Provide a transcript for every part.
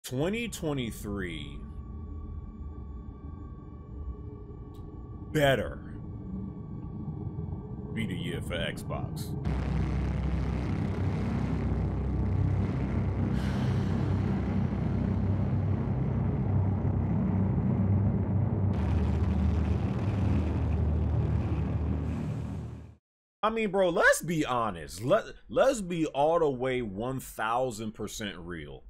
2023 better be the year for Xbox. I mean, bro, let's be honest. Let's be all the way 1000% real.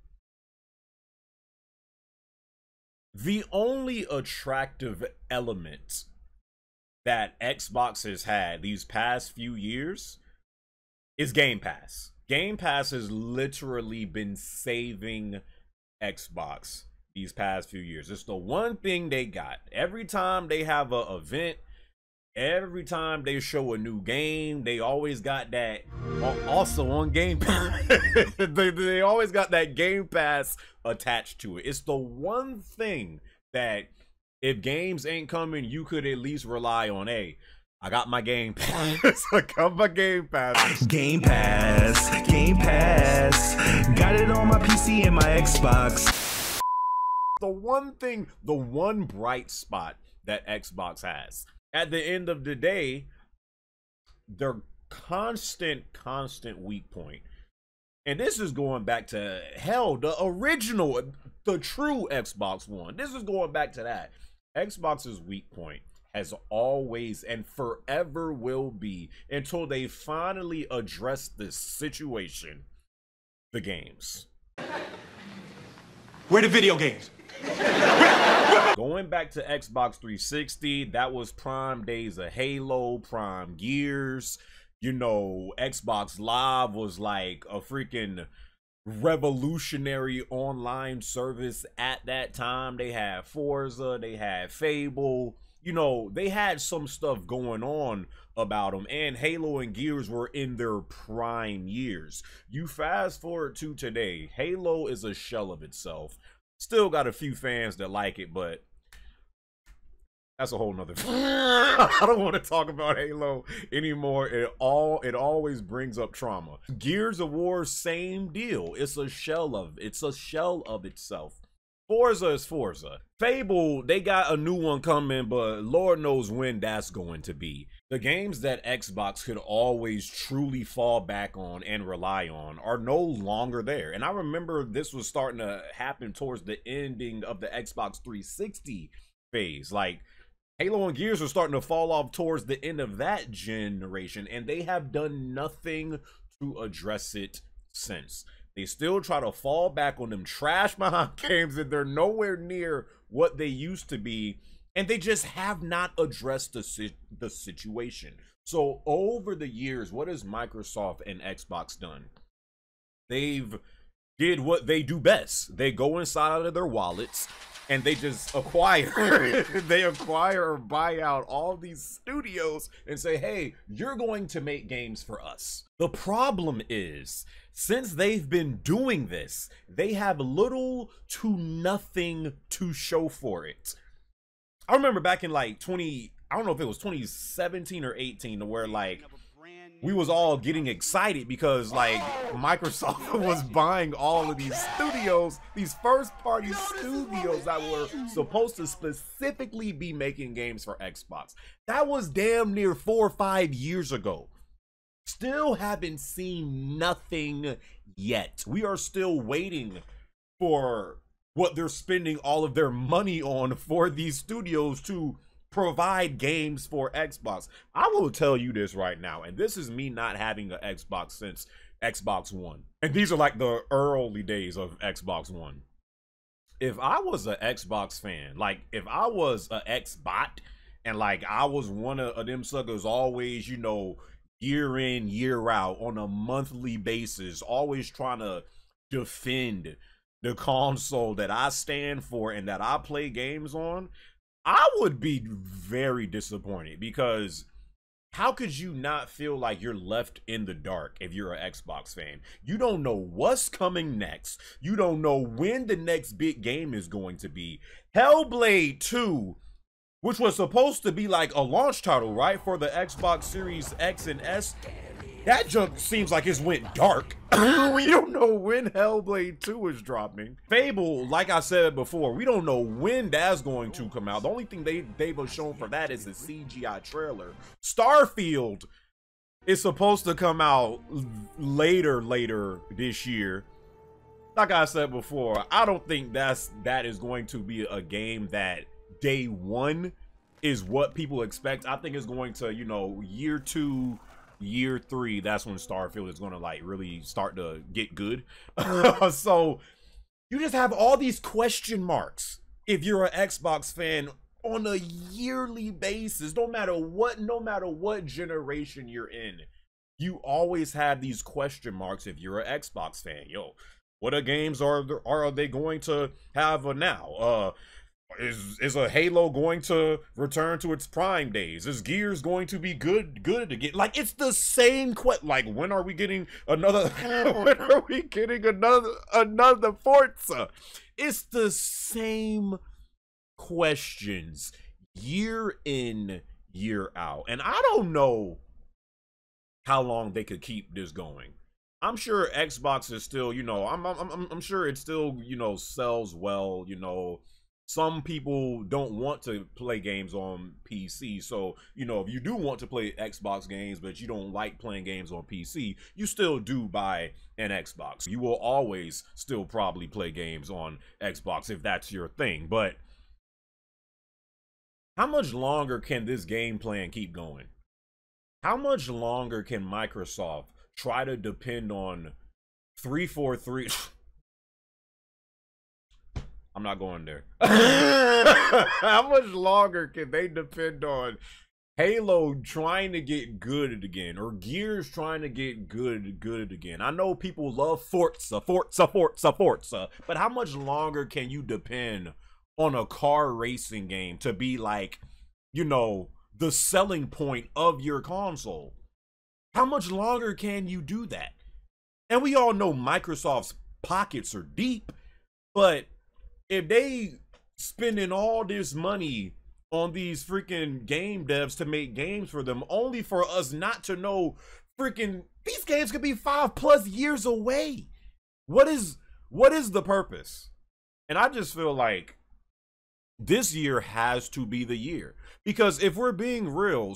The only attractive element that Xbox has had these past few years is Game Pass. Game Pass has literally been saving Xbox these past few years. It's the one thing they got. Every time they have an event, every time they show a new game, they always got that. Also on Game Pass, they always got that Game Pass attached to it. It's the one thing that if games ain't coming, you could at least rely on. Hey, I got my Game Pass. I got my Game Pass. Game Pass. Game Pass. Got it on my PC and my Xbox. The one thing, the one bright spot that Xbox has. At the end of the day, their constant weak point. And this is going back to hell, the original, the true Xbox One. This is going back to that. Xbox's weak point has always and forever will be, until they finally address this situation, the games. Where the video games? Going back to Xbox 360, that was prime days of Halo, prime Gears. You know, Xbox Live was like a freaking revolutionary online service at that time. They had Forza, they had Fable. You know, they had some stuff going on about them, and Halo and Gears were in their prime years. You fast forward to today, Halo is a shell of itself. Still got a few fans that like it, but that's a whole nother I don't want to talk about Halo anymore. It always brings up trauma. Gears of War, same deal. It's a shell of itself. Forza is Forza. Fable, they got a new one coming, but Lord knows when that's going to be. The games that Xbox could always truly fall back on and rely on are no longer there. And I remember this was starting to happen towards the ending of the Xbox 360 phase. Like, Halo and Gears are starting to fall off towards the end of that generation, and they have done nothing to address it since. They still try to fall back on them trash behind games, and they're nowhere near what they used to be, and they just have not addressed the situation. So over the years, what has Microsoft and Xbox done? They've did what they do best. They go inside of their wallets and they just acquire they acquire or buy out all these studios and say, hey, you're going to make games for us. The problem is, since they've been doing this, they have little to nothing to show for it. I remember back in like I don't know if it was 2017 or 18, to where like we was all getting excited because like Microsoft was buying all of these studios, these first-party studios that were supposed to specifically be making games for Xbox. That was damn near 4 or 5 years ago. Still haven't seen nothing yet. We are still waiting for what they're spending all of their money on for these studios to provide games for Xbox. I will tell you this right now, and this is me not having an Xbox since Xbox One. And these are like the early days of Xbox One. If I was an Xbox fan, like if I was an Xbot, and like I was one of them suckers always, you know, year in, year out, on a monthly basis, always trying to defend the console that I stand for and that I play games on, I would be very disappointed, because how could you not feel like you're left in the dark if you're an Xbox fan? You don't know what's coming next. You don't know when the next big game is going to be. Hellblade 2, which was supposed to be like a launch title, right, for the Xbox Series X and S, That junk seems like it's went dark. We don't know when Hellblade 2 is dropping. Fable, like I said before, we don't know when that's going to come out. The only thing they've shown for that is the CGI trailer. Starfield is supposed to come out later this year. Like I said before, I don't think that is going to be a game that day one is what people expect. I think it's going to, you know, year 2, year 3, that's when Starfield is going to like really start to get good. So you just have all these question marks if you're an Xbox fan on a yearly basis. No matter what generation you're in, you always have these question marks if you're an Xbox fan. Yo, what games are they going to have now? Is a Halo going to return to its prime days? Is Gears going to be good again? Like, it's the same like, when are we getting another when are we getting another Forza? It's the same questions year in, year out. And I don't know how long they could keep this going. I'm sure Xbox is still, you know, I'm sure it still, you know, sells well, you know. Some people don't want to play games on PC, so, you know, if you do want to play Xbox games, but you don't like playing games on PC, you still do buy an Xbox. You will always still probably play games on Xbox if that's your thing, but how much longer can this game plan keep going? How much longer can Microsoft try to depend on 343? I'm not going there. How much longer can they depend on Halo trying to get good again, or Gears trying to get good again? I know people love Forza, but how much longer can you depend on a car racing game to be like, you know, the selling point of your console? How much longer can you do that? And we all know Microsoft's pockets are deep, but if they spending all this money on these freaking game devs to make games for them, only for us not to know freaking these games could be 5+ years away. What is the purpose? And I just feel like this year has to be the year, because if we're being real,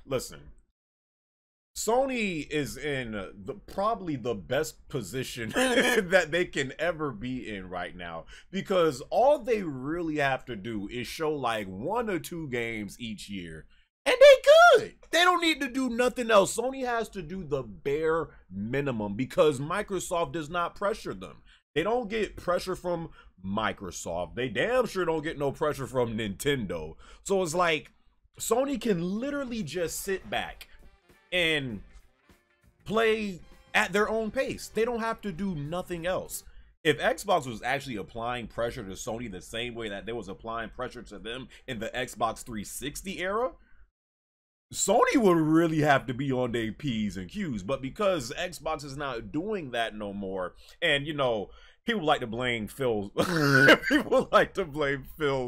listen, Sony is in probably the best position that they can ever be in right now, because all they really have to do is show like 1 or 2 games each year, and they good. They don't need to do nothing else. Sony has to do the bare minimum because Microsoft does not pressure them. They don't get pressure from Microsoft. They damn sure don't get no pressure from Nintendo. So it's like Sony can literally just sit back and play at their own pace. They don't have to do nothing else. If Xbox was actually applying pressure to Sony the same way that they was applying pressure to them in the Xbox 360 era, Sony would really have to be on their P's and Q's. But because Xbox is not doing that no more, and, you know, people like to blame Phil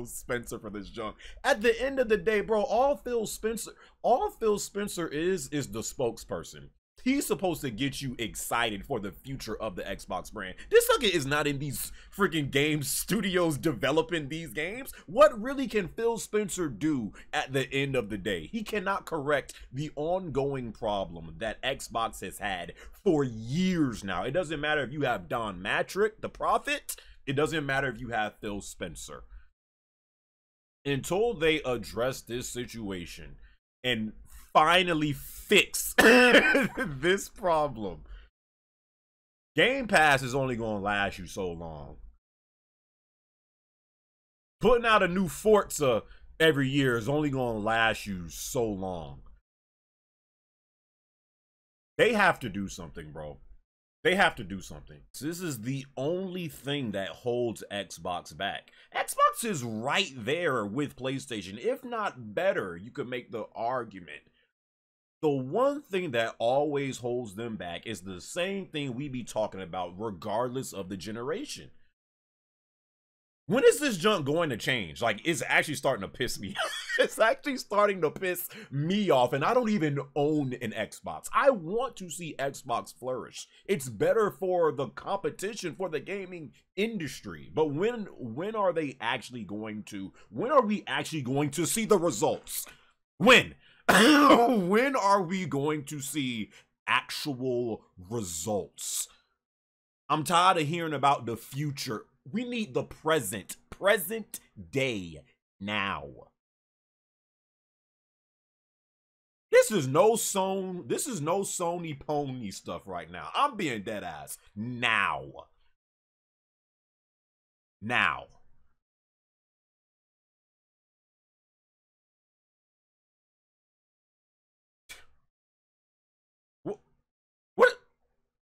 Spencer for this junk. At the end of the day, bro, all Phil Spencer is the spokesperson. He's supposed to get you excited for the future of the Xbox brand. This sucker is not in these freaking game studios developing these games. What really can Phil Spencer do at the end of the day? He cannot correct the ongoing problem that Xbox has had for years now. It doesn't matter if you have Don Matrick, the prophet. It doesn't matter if you have Phil Spencer. Until they address this situation and finally fix this problem, Game Pass is only going to last you so long. Putting out a new Forza every year is only going to last you so long. They have to do something, bro. They have to do something. This is the only thing that holds Xbox back. Xbox is right there with PlayStation, if not better. You could make the argument. The one thing that always holds them back is the same thing we be talking about regardless of the generation. When is this junk going to change? Like, it's actually starting to piss me off. It's actually starting to piss me off, and I don't even own an Xbox. I want to see Xbox flourish. It's better for the competition, for the gaming industry. But when are they actually going to, when are we actually going to see the results? When? When are we going to see actual results? I'm tired of hearing about the future. We need the present day now. This is no Sony pony stuff right now. I'm being dead ass. Now.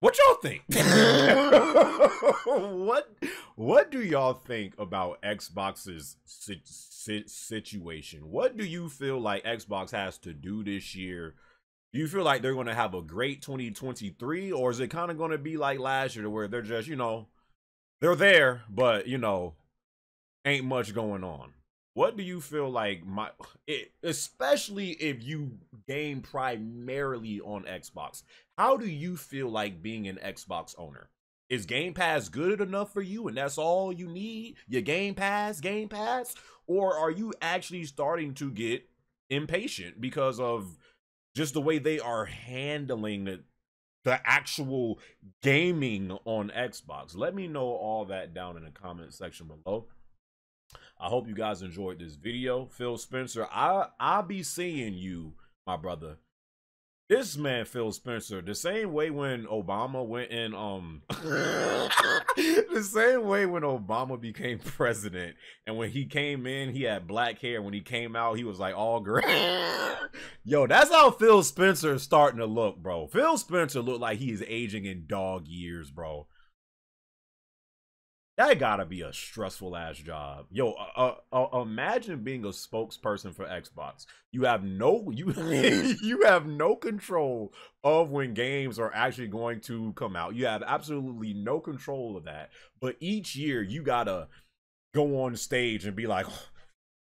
What y'all think? What do y'all think about Xbox's situation? What do you feel like Xbox has to do this year? Do you feel like they're going to have a great 2023, or is it kind of going to be like last year where they're just, you know, they're there, but, you know, ain't much going on? What do you feel like especially if you game primarily on Xbox? How do you feel like being an Xbox owner? Is Game Pass good enough for you and that's all you need? Your Game Pass? Or are you actually starting to get impatient because of just the way they are handling the actual gaming on Xbox? Let me know all that down in the comment section below. I hope you guys enjoyed this video. Phil Spencer, I'll be seeing you, my brother. This man, Phil Spencer, the same way when Obama went in, the same way when Obama became president, and when he came in, he had black hair. When he came out, he was like all gray. Yo, that's how Phil Spencer is starting to look, bro. Phil Spencer look like he is aging in dog years, bro. That gotta be a stressful ass job. Yo, imagine being a spokesperson for Xbox. You have no you have no control of when games are actually going to come out. You have absolutely no control of that. But each year you gotta go on stage and be like,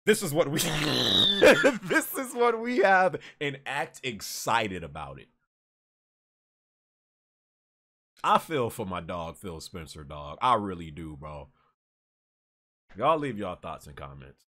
this is what we this is what we have, and act excited about it. I feel for my dog, Phil Spencer, dog. I really do, bro. Y'all leave y'all thoughts and comments.